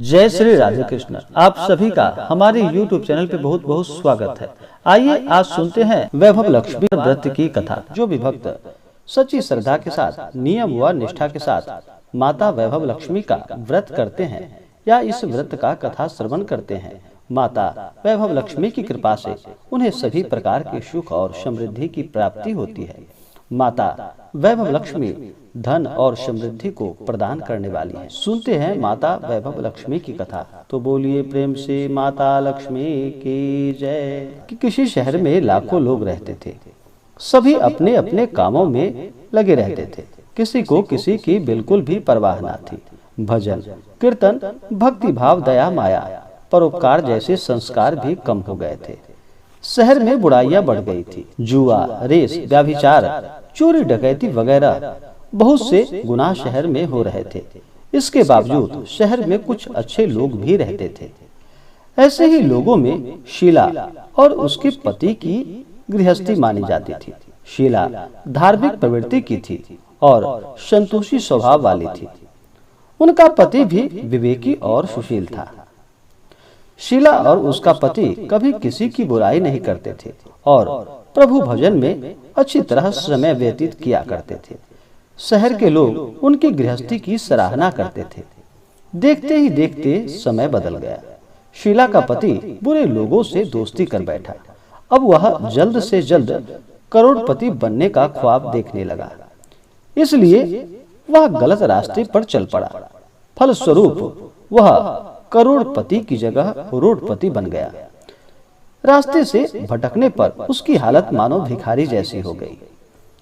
जय श्री राधे कृष्ण। आप सभी का हमारे YouTube चैनल पे बहुत बहुत स्वागत है। आइए आज सुनते हैं वैभव लक्ष्मी व्रत की कथा। जो भी भक्त सच्ची श्रद्धा के साथ नियम व निष्ठा के साथ माता वैभव लक्ष्मी का व्रत करते हैं या इस व्रत का कथा श्रवण करते हैं, माता वैभव लक्ष्मी की कृपा से उन्हें सभी प्रकार के सुख और समृद्धि की प्राप्ति होती है। माता वैभव लक्ष्मी धन और समृद्धि को प्रदान करने वाली है। सुनते हैं माता वैभव लक्ष्मी की कथा। तो बोलिए प्रेम से माता लक्ष्मी की जय। कि किसी शहर में लाखों लोग रहते थे। सभी अपने अपने कामों में लगे रहते थे। किसी को किसी की बिल्कुल भी परवाह न थी। भजन, कीर्तन, भक्ति भाव, दया, माया, परोपकार जैसे संस्कार भी कम हो गए थे। शहर में बुराइयां बढ़ गई थी। जुआ, रेस, व्यभिचार, चोरी डकैती वगैरह बहुत से गुनाह शहर में हो रहे थे। इसके बावजूद शहर में कुछ अच्छे लोग भी रहते थे। ऐसे ही लोगों में शीला और उसके पति की गृहस्थी मानी जाती थी। शीला धार्मिक प्रवृत्ति की थी और संतोषी स्वभाव वाली थी। उनका पति भी विवेकी और सुशील था। शीला और उसका पति कभी किसी की बुराई नहीं करते थे और प्रभु भजन में अच्छी तरह समय व्यतीत किया करते थे। शहर के लोग उनकी गृहस्थी की सराहना करते थे। देखते ही देखते समय बदल गया। शीला का पति बुरे लोगों से दोस्ती कर बैठा। अब वह जल्द से जल्द करोड़पति बनने का ख्वाब देखने लगा। इसलिए वह गलत रास्ते पर चल पड़ा। फलस्वरूप वह करोड़पति की जगह करोड़पति बन गया। रास्ते से भटकने पर उसकी हालत मानो भिखारी जैसी हो गई।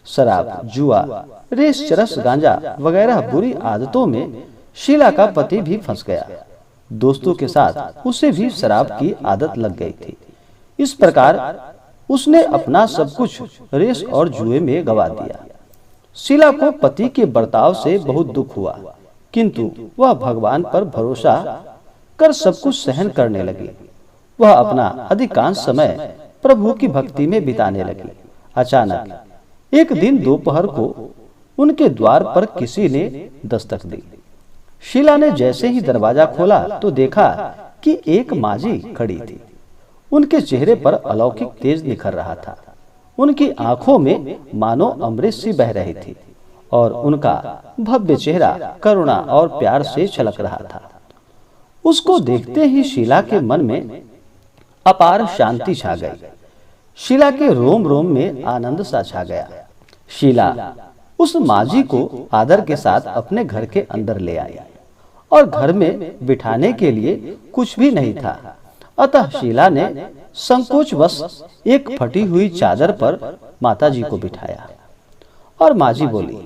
शराब, जुआ, रेस, चरस, गांजा वगैरह बुरी आदतों में शीला का पति भी फंस गया। दोस्तों के साथ उसे भी शराब की आदत लग गई थी। इस प्रकार उसने अपना सब कुछ रेस और जुए में गवा दिया। शीला को पति के बर्ताव से बहुत दुख हुआ, किंतु वह भगवान पर भरोसा कर सब कुछ सहन करने लगी। वह अपना अधिकांश समय प्रभु की भक्ति में बिताने लगी। अचानक एक दिन दोपहर को उनके द्वार पर किसी ने दस्तक दी। शीला ने जैसे ही दरवाजा खोला तो देखा कि एक माजी खड़ी थी। उनके चेहरे पर अलौकिक तेज निखर रहा था। उनकी आंखों में मानो अमृत सी बह रही थी और उनका भव्य चेहरा करुणा और प्यार से छलक रहा था। उसको देखते ही शीला के मन में अपार शांति छा गई। शीला के रोम रोम में आनंद सा छा गया। शीला उस माजी को आदर के साथ अपने घर के अंदर ले आई और घर में बिठाने के लिए कुछ भी नहीं था। अतः शीला ने संकोचवश एक फटी हुई चादर पर माताजी को बिठाया और माजी बोली,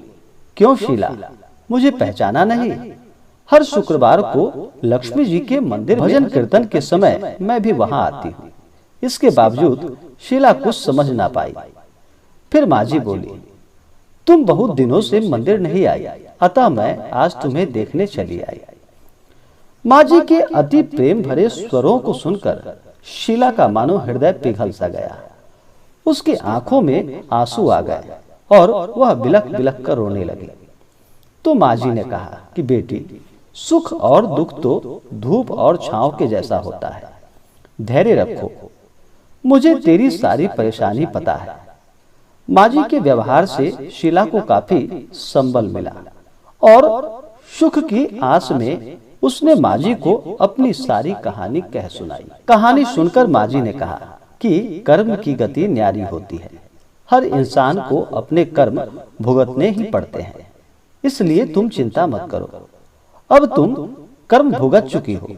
क्यों शीला, मुझे पहचाना नहीं? हर शुक्रवार को लक्ष्मी जी के मंदिर भजन कीर्तन के समय मैं भी वहां आती हूँ। इसके बावजूद शीला कुछ समझ ना पाई। फिर माजी बोली, तुम बहुत दिनों से मंदिर नहीं आई, अतः मैं आज तुम्हें देखने चली आई। माजी के अति प्रेम भरे स्वरों को सुनकर शीला का मानो हृदय पिघल सा गया। उसकी आंखों में आंसू आ गए और वह बिलख बिलख कर रोने लगी। तो माजी ने कहा कि बेटी, सुख और दुख तो धूप और छांव के जैसा होता है। धैर्य रखो, मुझे तेरी सारी परेशानी पता है। माजी के व्यवहार से शीला को काफी संबल मिला और सुख की आस में उसने माजी को अपनी सारी कहानी कह सुनाई। कहानी सुनकर माजी ने कहा कि कर्म की गति न्यारी होती है। हर इंसान को अपने कर्म भुगतने ही पड़ते हैं, इसलिए तुम चिंता मत करो। अब तुम कर्म भुगत चुकी हो।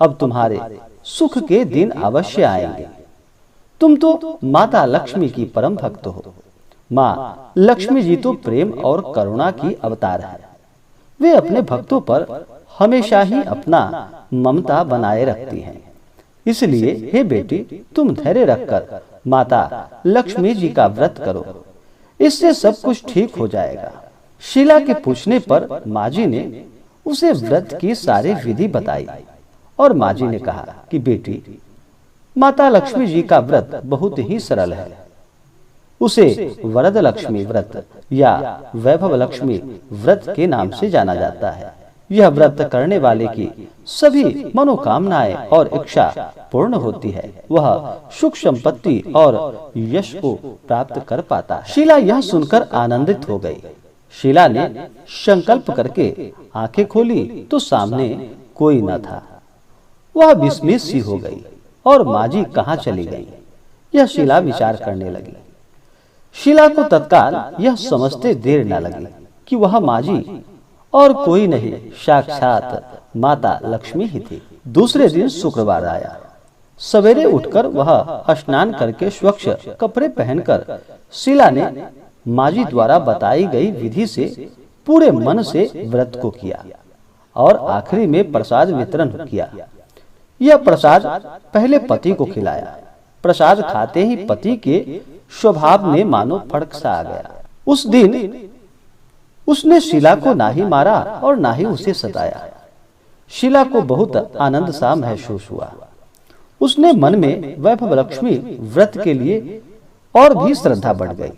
अब तुम्हारे सुख के दिन अवश्य आएंगे। तुम तो माता लक्ष्मी की परम भक्त हो। माँ लक्ष्मी जी तो प्रेम और करुणा की अवतार है। वे अपने भक्तों पर हमेशा ही अपना ममता बनाए रखती हैं। इसलिए हे बेटी, तुम धैर्य रखकर माता लक्ष्मी जी का व्रत करो। इससे सब कुछ ठीक हो जाएगा। शीला के पूछने पर माजी ने उसे व्रत की सारी विधि बताई और माजी ने कहा कि बेटी, माता लक्ष्मी जी का व्रत बहुत ही सरल है। उसे वरद लक्ष्मी व्रत या वैभव लक्ष्मी व्रत के नाम से जाना जाता है। यह व्रत करने वाले की सभी मनोकामनाएं और इच्छा पूर्ण होती है। वह सुख संपत्ति और यश को प्राप्त कर पाता है। शीला यह सुनकर आनंदित हो गई। शीला ने संकल्प करके आंखें खोली तो सामने कोई न था। वह विस्मित सी हो गई और माजी कहाँ चली गई, यह शीला विचार करने लगी। शीला को तत्काल यह समझते देर न लगी कि वह माजी और कोई नहीं, साक्षात माता लक्ष्मी ही थी। दूसरे दिन शुक्रवार आया। सवेरे उठकर वह स्नान करके स्वच्छ कपड़े पहनकर शीला ने माजी द्वारा बताई गई विधि से पूरे मन से व्रत को किया और आखिरी में प्रसाद वितरण किया। यह प्रसाद पहले पति को खिलाया। प्रसाद खाते ही पति के स्वभाव में मानो फर्क सा आ गया। उस दिन उसने शीला को ना ही मारा और ना ही उसे सताया। शीला को बहुत आनंद सा महसूस हुआ। उसने मन में वैभव लक्ष्मी व्रत के लिए और भी श्रद्धा बढ़ गई।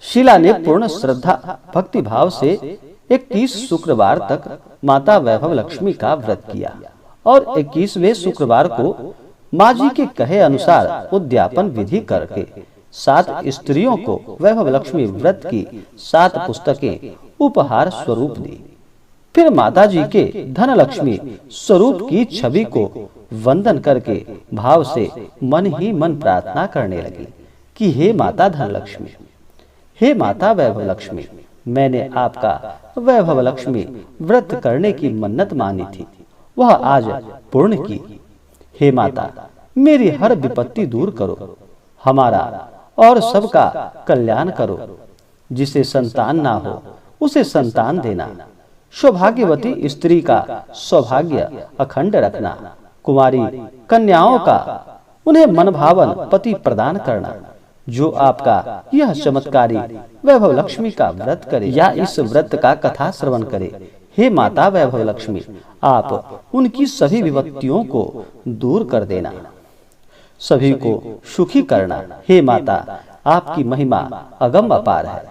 शीला ने पूर्ण श्रद्धा भक्ति भाव से 21 शुक्रवार तक माता वैभव लक्ष्मी का व्रत किया और 21वें शुक्रवार को माजी के कहे अनुसार उद्यापन विधि करके 7 स्त्रियों को वैभव लक्ष्मी व्रत की 7 पुस्तकें उपहार स्वरूप दी। फिर माता जी के धन लक्ष्मी स्वरूप की छवि को वंदन करके भाव से मन ही मन प्रार्थना करने लगी कि हे माता धन लक्ष्मी, हे माता वैभव लक्ष्मी, मैंने आपका वैभव लक्ष्मी व्रत करने की मन्नत मानी थी, वह आज पूर्ण की। हे माता, मेरी हर विपत्ति दूर करो, हमारा और सबका कल्याण करो। जिसे संतान ना हो उसे संतान देना, सौभाग्यवती स्त्री का सौभाग्य अखंड रखना, कुमारी कन्याओं का उन्हें मनभावन पति प्रदान करना। जो आपका यह चमत्कारी वैभव लक्ष्मी का व्रत करे या इस व्रत का कथा श्रवण करे, हे माता वैभव लक्ष्मी, आप उनकी सभी विपत्तियों को दूर कर देना, सभी को सुखी करना। हे माता, आपकी महिमा अगम अपार है।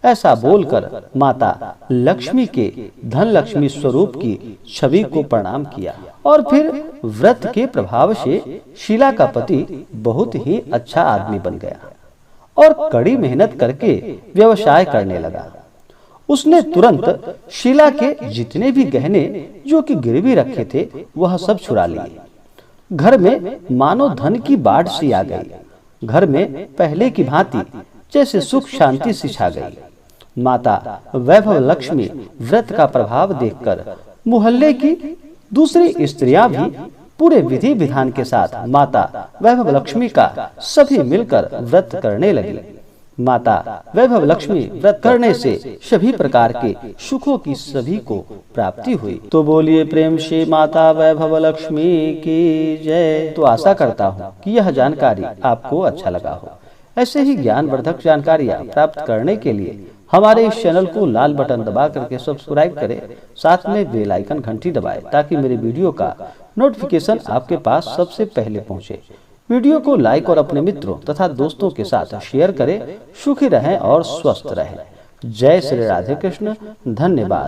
ऐसा बोलकर माता लक्ष्मी के धन लक्ष्मी स्वरूप की छवि को प्रणाम किया और फिर व्रत के प्रभाव से शीला का पति बहुत ही अच्छा आदमी बन गया और कड़ी मेहनत करके व्यवसाय करने लगा। उसने तुरंत शीला के जितने भी गहने जो कि गिरवी रखे थे वह सब चुरा लिए। घर में मानो धन की बाढ़ सी आ गई। घर में पहले की भांति जैसे सुख शांति सी छा गई। माता वैभव लक्ष्मी व्रत का प्रभाव देखकर मोहल्ले की दूसरी स्त्रियां भी पूरे विधि विधान के साथ माता वैभव लक्ष्मी का सभी मिलकर व्रत करने लगी। माता वैभव लक्ष्मी व्रत करने से सभी प्रकार के सुखों की सभी को प्राप्ति हुई। तो बोलिए प्रेम से माता वैभव लक्ष्मी की जय। तो आशा करता हूँ कि यह जानकारी आपको अच्छा लगा हो। ऐसे ही ज्ञानवर्धक जानकारियाँ प्राप्त करने के लिए हमारे इस चैनल को लाल बटन दबा करके सब्सक्राइब करें, साथ में बेल आइकन घंटी दबाएं ताकि मेरे वीडियो का नोटिफिकेशन आपके पास सबसे पहले पहुंचे। वीडियो को लाइक और अपने मित्रों तथा दोस्तों के साथ शेयर करें। सुखी रहें और स्वस्थ रहें। जय श्री राधे कृष्ण। धन्यवाद।